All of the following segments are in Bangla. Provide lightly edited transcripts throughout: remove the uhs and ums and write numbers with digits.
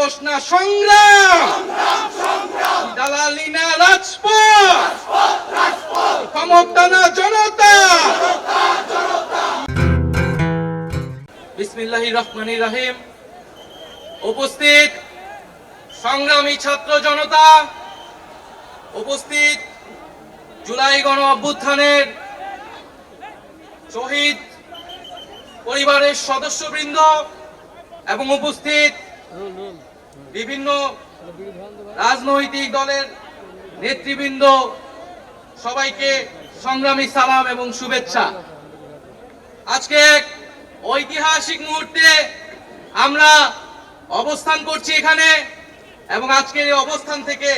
সাহস না সংগ্রাম, দালালি না রাজপথ, ক্ষমতা না জনতা। বিসমিল্লাহির রহমানির রহিম। উপস্থিত সংগ্রামী ছাত্র জনতা, উপস্থিত জুলাই গণ অভ্যুত্থানের শহীদ পরিবারের সদস্যবৃন্দ এবং উপস্থিত বিভিন্ন রাজনৈতিক দলের নেতৃবৃন্দ, সবাইকে সংগ্রামী সালাম এবং শুভেচ্ছা। আজকে এক ঐতিহাসিক মুহূর্তে আমরা অবস্থান করছি এখানে, এবং আজকের এই অবস্থান থেকে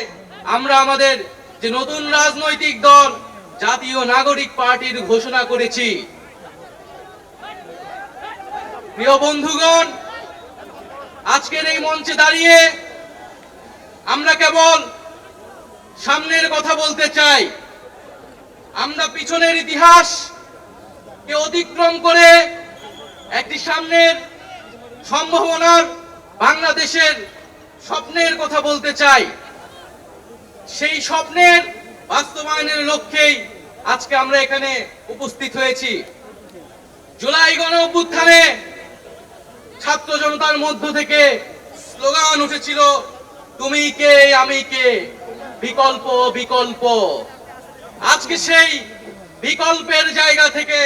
আমরা আমাদের যে নতুন রাজনৈতিক দল জাতীয় নাগরিক পার্টির ঘোষণা করেছি। প্রিয় বন্ধুগণ, আজকের এই মঞ্চে দাঁড়িয়ে আমরা কেবল সামনের কথা বলতে চাই। আমরা পিছনের ইতিহাসকে অতিক্রম করে একটি সামনের সম্ভাবনার বাংলাদেশের স্বপ্নের কথা বলতে চাই। সেই স্বপ্নের বাস্তবায়নের লক্ষ্যেই আজকে আমরা এখানে উপস্থিত হয়েছি। জুলাই গণ অভ্যুত্থানে ছাত্র জনতার মধ্য থেকে স্লোগান উঠেছিল, তুমি কে আমি কে, বিকল্প বিকল্প। আজকে সেই বিকল্পের জায়গা থেকে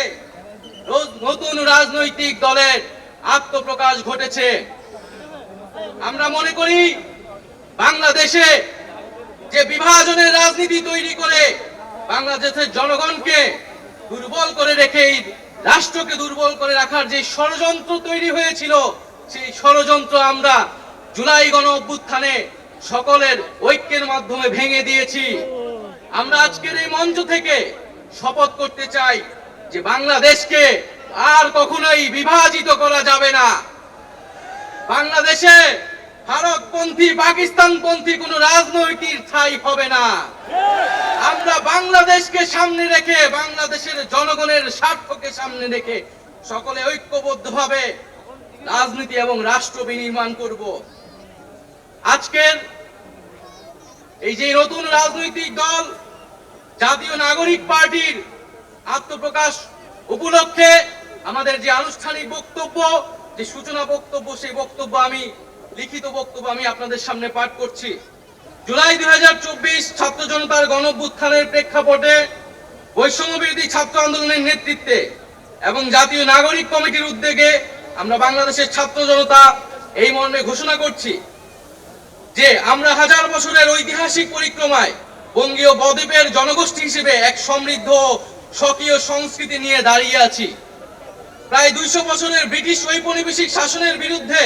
নতুন রাজনৈতিক দলের আত্মপ্রকাশ ঘটেছে। আমরা মনে করি বাংলাদেশে যে বিভাজনের রাজনীতি তৈরি করে বাংলাদেশের জনগণকে দুর্বল করে রেখে রাষ্ট্রকে দুর্বল করে রাখার যে ষড়যন্ত্র তৈরি হয়েছিল, সেই ষড়যন্ত্র আমরা জুলাই গণ অভ্যুত্থানে সকলের ঐক্যের মাধ্যমে ভেঙে দিয়েছি। আমরা আজকের এই মঞ্চ থেকে শপথ করতে চাই যে বাংলাদেশকে আর কখনোই বিভাজিত করা যাবে না। বাংলাদেশে ভারতপন্থী পাকিস্তানপন্থী কোন রাজনৈতিক ঠাঁই হবে না। আমরা বাংলাদেশকে সামনে রেখে, বাংলাদেশের জনগণের স্বার্থকে সামনে রেখে সকলে ঐক্যবদ্ধভাবে রাজনীতি এবং রাষ্ট্র বিনির্মাণ করব। আজকের এই যে নতুন রাজনৈতিক দল জাতীয় নাগরিক পার্টির আত্মপ্রকাশ উপলক্ষে আমাদের যে আনুষ্ঠানিক বক্তব্য, যে সূচনা বক্তব্য, সেই বক্তব্য আমি লিখিত বক্তব্য আমি আপনাদের সামনে পাঠ করছি। জুলাই 2024 ছাত্র জনতার গণ অভ্যুত্থানের প্রেক্ষাপটে বৈষম্যবিরোধী ছাত্র আন্দোলনের নেতৃত্বে এবং জাতীয় নাগরিক কমিটির উদ্যোগে আমরা বাংলাদেশের ছাত্র জনতা এই মর্মে ঘোষণা করছি যে আমরা হাজার বছরের ঐতিহাসিক পরিক্রমায় বঙ্গীয় বদ্বীপের জনগোষ্ঠী হিসেবে এক সমৃদ্ধ স্বকীয় সংস্কৃতি নিয়ে দাঁড়িয়ে আছি। প্রায় 200 বছরের ব্রিটিশ ঔপনিবেশিক শাসনের বিরুদ্ধে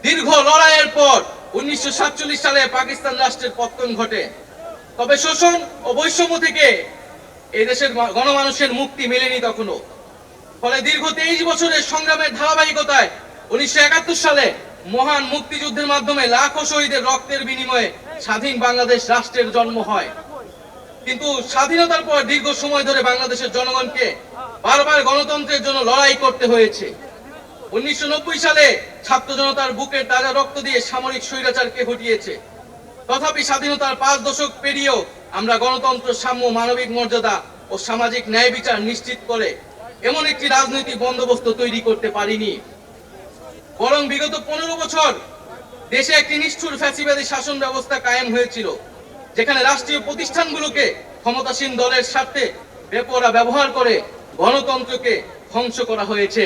দীর্ঘ লড়াইয়ের পর 1947 সালে পাকিস্তান রাষ্ট্রের পতন ঘটে। তবে শোষণ ও বৈষম্য থেকে এই দেশের গণমানুষের মুক্তি মেলেনি তখনো। ফলে দীর্ঘ 23 বছরের সংগ্রামের ধারাবাহিকতায় 1971 সালে মহান মুক্তিযুদ্ধের মাধ্যমে লাখো শহীদের রক্তের বিনিময়ে স্বাধীন বাংলাদেশ রাষ্ট্রের জন্ম হয়। কিন্তু স্বাধীনতার পর দীর্ঘ সময় ধরে বাংলাদেশের জনগণকে বারবার গণতন্ত্রের জন্য লড়াই করতে হয়েছে। 1990 সালে ছাত্র জনতার বুকের তাজা রক্ত দিয়ে সামরিক স্বৈরাচারকে হটিয়েছে। তথাপি স্বাধীনতার 5 দশক পেরিয়েও আমরা গণতন্ত্র, সাম্য, মানবিক মর্যাদা ও সামাজিক ন্যায় বিচার নিশ্চিত করে এমন একটি রাজনৈতিক বন্দোবস্ত তৈরি করতে পারিনি। বরং বিগত 15 বছর দেশে একটি নিষ্ঠুর ফ্যাসিবাদী শাসন ব্যবস্থা কায়েম হয়েছিল, যেখানে রাষ্ট্রীয় প্রতিষ্ঠানগুলোকে ক্ষমতাসীন দলের স্বার্থে বেপরোয়া ব্যবহার করে গণতন্ত্রকে ধ্বংস করা হয়েছে।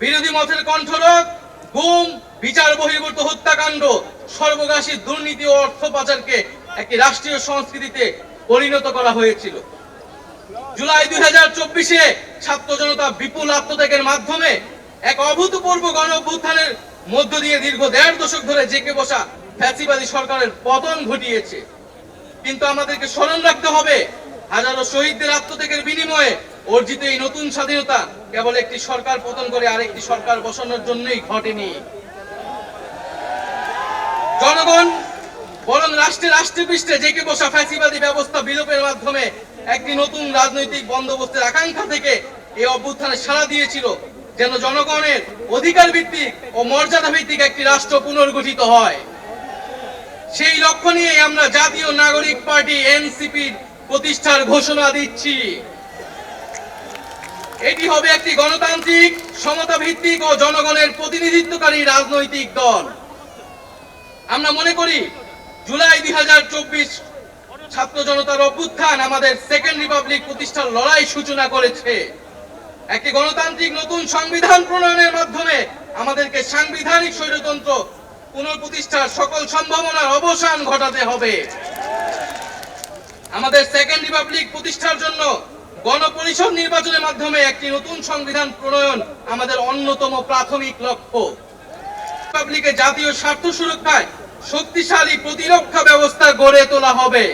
বিরোধী মতের কণ্ঠরোধ, গুম, বিচার বহির্ভূত হত্যাকাণ্ড, সর্বগ্রাসী দুর্নীতি ও অর্থ পাচারকে একটি রাষ্ট্রীয় সংস্কৃতিতে পরিণত করা হয়েছিল। জুলাই 2024-এ ছাত্র জনতা বিপুল আত্মত্যাগের মাধ্যমে এক অভূতপূর্ব গণ অভ্যুত্থানের মধ্য দিয়ে দীর্ঘ 1.5 দশক ধরে জেঁকে বসা ফ্যাসিবাদী সরকারের পতন ঘটিয়েছে। কিন্তু আমাদেরকে স্মরণ রাখতে হবে, হাজারো শহীদদের আত্মত্যাগের বিনিময়ে অর্জিত এই নতুন স্বাধীনতা কেবল একটি সরকার পতন করে আরেকটি সরকার বসানোর জন্যই ঘটেনি। জনগণ বরং রাষ্ট্রে পৃষ্ঠে জেঁকে বসা ফ্যাসিবাদী ব্যবস্থা বিলোপের মাধ্যমে একটি নতুন রাজনৈতিক বন্দোবস্তের আকাঙ্ক্ষা থেকে এই অভ্যুত্থানে সাড়া দিয়েছিল যেন জনগণের অধিকার ভিত্তিক ও মর্যাদা ভিত্তিক একটি রাষ্ট্র পুনর্গঠিত হয়। সেই লক্ষ্য নিয়ে আমরা জাতীয় নাগরিক পার্টি এনসিপির প্রতিষ্ঠার ঘোষণা দিচ্ছি। এটি হবে একটি গণতান্ত্রিক, সমতা ভিত্তিক ও জনগণের প্রতিনিধিত্বকারী রাজনৈতিক দল। আমরা মনে করি জুলাই 2024 ছাত্র জনতার অভ্যুত্থান আমাদের সেকেন্ড রিপাবলিক প্রতিষ্ঠার লড়াই সূচনা করেছে। একটি গণতান্ত্রিক নতুন সংবিধান প্রণয়নের মাধ্যমে আমাদেরকে সাংবিধানিক স্বৈরতন্ত্র পুনঃপ্রতিষ্ঠার সকল সম্ভাবনার অবসান ঘটাতে হবে। আমাদের সেকেন্ড রিপাবলিক প্রতিষ্ঠার জন্য গণপরিষদ নির্বাচনের মাধ্যমে একটি নতুন সংবিধান প্রণয়ন আমাদের অন্যতম প্রাথমিক লক্ষ্য। রিপাবলিকের জাতীয় স্বার্থ সুরক্ষায় শক্তিশালী প্রতিরক্ষা ব্যবস্থা গড়ে তোলা হবে।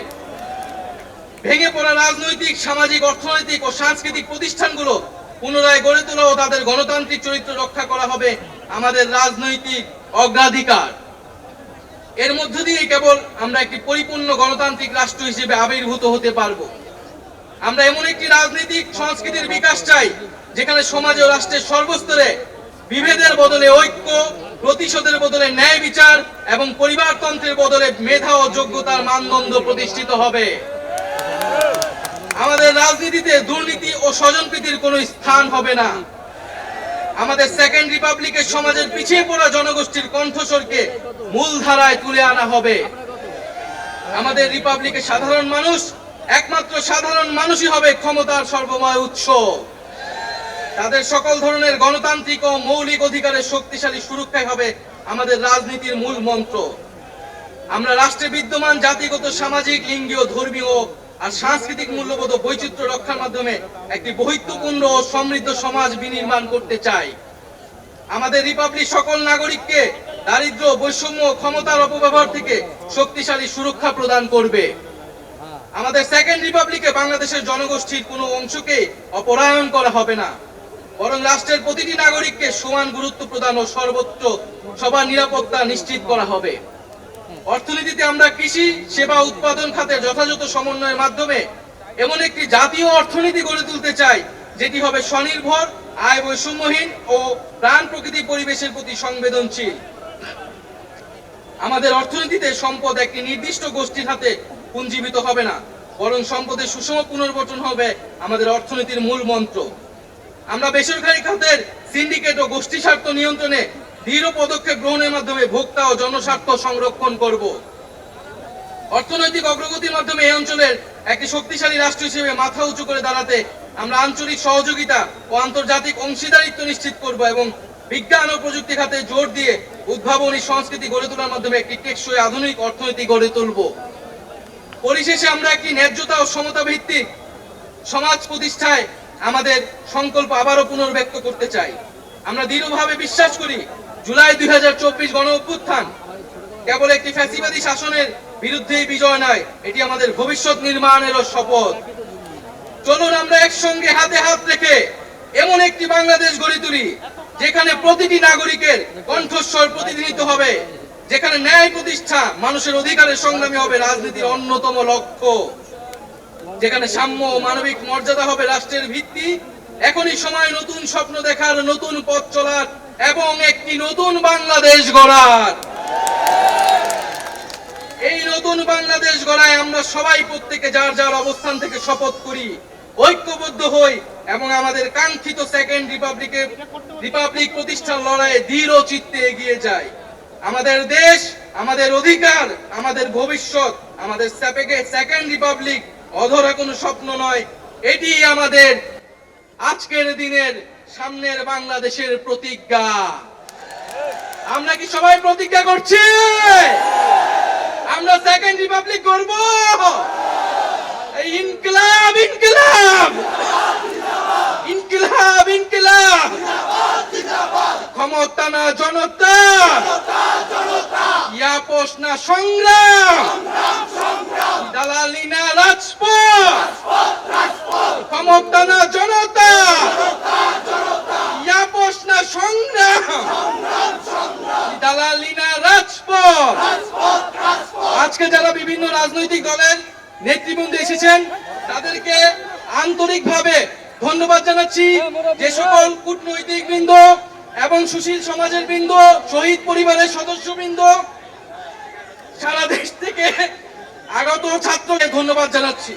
ভেঙে পড়া রাজনৈতিক, সামাজিক, অর্থনৈতিক ও সাংস্কৃতিক প্রতিষ্ঠানগুলো পুনরায় গড়ে তোলা ও তাদের গণতান্ত্রিক চরিত্র রক্ষা করা হবে আমাদের রাজনৈতিক অগ্রাধিকার। এর মধ্য দিয়ে কেবল আমরা একটি পরিপূর্ণ গণতান্ত্রিক রাষ্ট্র হিসেবে আবির্ভূত হতে পারবো। আমরা এমন একটি রাজনৈতিক সংস্কৃতির বিকাশ চাই যেখানে সমাজ ও রাষ্ট্রের সর্বস্তরে বিভেদের বদলে ঐক্য, প্রতিশোধের বদলে ন্যায় বিচার এবং পরিবারতন্ত্রের বদলে মেধা ও যোগ্যতার মানদণ্ড প্রতিষ্ঠিত হবে। আমাদের রাজনীতিতে দুর্নীতি ও স্বজনপ্রীতির কোনো স্থান হবে না। আমাদের সেকেন্ড রিপাবলিকের সমাজের পিছিয়ে পড়া জনগোষ্ঠীর কণ্ঠস্বরকে মূলধারায় তুলে আনা হবে। আমাদের রিপাবলিকের সাধারণ মানুষ, একমাত্র সাধারণ মানুষই হবে ক্ষমতার সর্বময় উৎস। তাদের সকল ধরনের গণতান্ত্রিক ও মৌলিক অধিকারের শক্তিশালী সুরক্ষাই হবে আমাদের রাজনীতির মূল মন্ত্র। আমরা রাষ্ট্রে বিদ্যমান জাতিগত, সামাজিক, লিঙ্গীয়, ধর্মীয় আর সাংস্কৃতিক মূল্যবোধ ও বৈচিত্র্য রক্ষার মাধ্যমে একটি বৈচিত্র্যপূর্ণ ও সমৃদ্ধ সমাজ বিনির্মাণ করতে চাই। আমাদের রিপাবলিক সকল নাগরিককে দারিদ্র্য, বৈষম্য, ক্ষমতার অপব্যবহার থেকে শক্তিশালী সুরক্ষা প্রদান করবে। আমাদের সেকেন্ড রিপাবলিকে বাংলাদেশের জনগোষ্ঠীর কোনো অংশকে অপরায়ণ করা হবে না, বরং রাষ্ট্রের প্রতিটি নাগরিককে সমান গুরুত্ব প্রদান ও সর্বোচ্চ সবার নিরাপত্তা নিশ্চিত করা হবে। অর্থনীতিতে আমরা কৃষি, সেবা, উৎপাদন খাতে যথাযথ সমন্বয়ের মাধ্যমে এমন একটি জাতীয় অর্থনীতি গড়ে তুলতে চাই যেটি হবে স্বনির্ভর, আয় বৈষম্যহীন ও প্রাণ প্রকৃতি পরিবেশের প্রতি সংবেদনশীল। আমাদের অর্থনীতিতে সম্পদ একটি নির্দিষ্ট গোষ্ঠীর হাতে পুঞ্জীবিত হবে না, বরং সম্পদের সুষম পুনর্বণ্টন হবে আমাদের অর্থনীতির মূল মন্ত্র। আমরা বেসরকারি খাতের সিন্ডিকেট ও গোষ্ঠী স্বার্থ নিয়ন্ত্রণে দৃঢ় পদক্ষেপ গ্রহণের মাধ্যমে ভোক্তা ও জনস্বার্থ সংরক্ষণ করব। অর্থনৈতিক অগ্রগতির মাধ্যমে এই অঞ্চলের একটি শক্তিশালী রাষ্ট্র হিসেবে মাথা উঁচু করে দাঁড়াতে আমরা আঞ্চলিক সহযোগিতা ও আন্তর্জাতিক অংশীদারিত্ব নিশ্চিত করব এবং বিজ্ঞান ও প্রযুক্তি খাতে জোর দিয়ে উদ্ভাবনী সংস্কৃতি গড়ে তোলার মাধ্যমে একটি টেকসই আধুনিক অর্থনীতি গড়ে তুলব। পরিশেষে আমরা একটি ন্যায্যতা ও সমতা ভিত্তিক সমাজ প্রতিষ্ঠায় আমাদের সংকল্প আবারও পুনর্ব্যক্ত করতে চাই। আমরা দৃঢ়ভাবে বিশ্বাস করি জুলাই 2024 গণ অভ্যুত্থান কেবল একটি ফ্যাসিবাদী শাসনের বিরুদ্ধেই বিজয় নয়, এটি আমাদের ভবিষ্যৎ নির্মাণেরও শপথ। চলুন আমরা একসঙ্গে হাতে হাত রেখে এমন একটি বাংলাদেশ গড়ে তুলি যেখানে প্রতিটি নাগরিকের কণ্ঠস্বর প্রতিনিধিত্ব হবে, যেখানে ন্যায় প্রতিষ্ঠা, মানুষের অধিকারের সংগ্রামী হবে রাজনীতির অন্যতম লক্ষ্য, যেখানে সাম্য ও মানবিক মর্যাদা হবে রাষ্ট্রের ভিত্তি। এখনই সময় নতুন স্বপ্ন দেখার, নতুন পথ চলার এবং একটি নতুন বাংলাদেশ গড়ার। এই নতুন বাংলাদেশ গড়ায় আমরা সবাই প্রত্যেকে যার যার অবস্থান থেকে শপথ করি, ঐক্যবদ্ধ হই এবং আমাদের কাঙ্ক্ষিত সেকেন্ড রিপাবলিক প্রতিষ্ঠার লড়াইয়ে দৃঢ় চিত্তে এগিয়ে যাই। আমাদের দেশ, আমাদের অধিকার, আমাদের ভবিষ্যৎ, আমাদের সেকেন্ড রিপাবলিক অধরা কোনো স্বপ্ন নয়, এটি আমাদের আজকের দিনের সামনের বাংলাদেশের প্রতিজ্ঞা। আমরা কি সবাই প্রতিজ্ঞা করছি আমরা সেকেন্ড রিপাবলিক করব? ইনকিলাব, ইনকিলাব, ইনকিলাব, ইনকিলাব, ক্ষমতা না জনতা, ইয়াপস না সংগ্রাম, দালালি না রাজপথ, ক্ষমতা না জনতা, ইয়াপস না সংগ্রাম, দালালি না রাজপথ। আজকে যারা বিভিন্ন রাজনৈতিক দলের নেতৃবৃন্দ এসেছেন তাদেরকে আন্তরিকভাবে ধন্যবাদ জানাচ্ছি যে সকল কূটনৈতিক বৃন্দ এবং সুশীল সমাজের বৃন্দ, শহীদ পরিবারের সদস্য বৃন্দ, সারা দেশ থেকে আগত ছাত্রকে ধন্যবাদ জানাচ্ছি।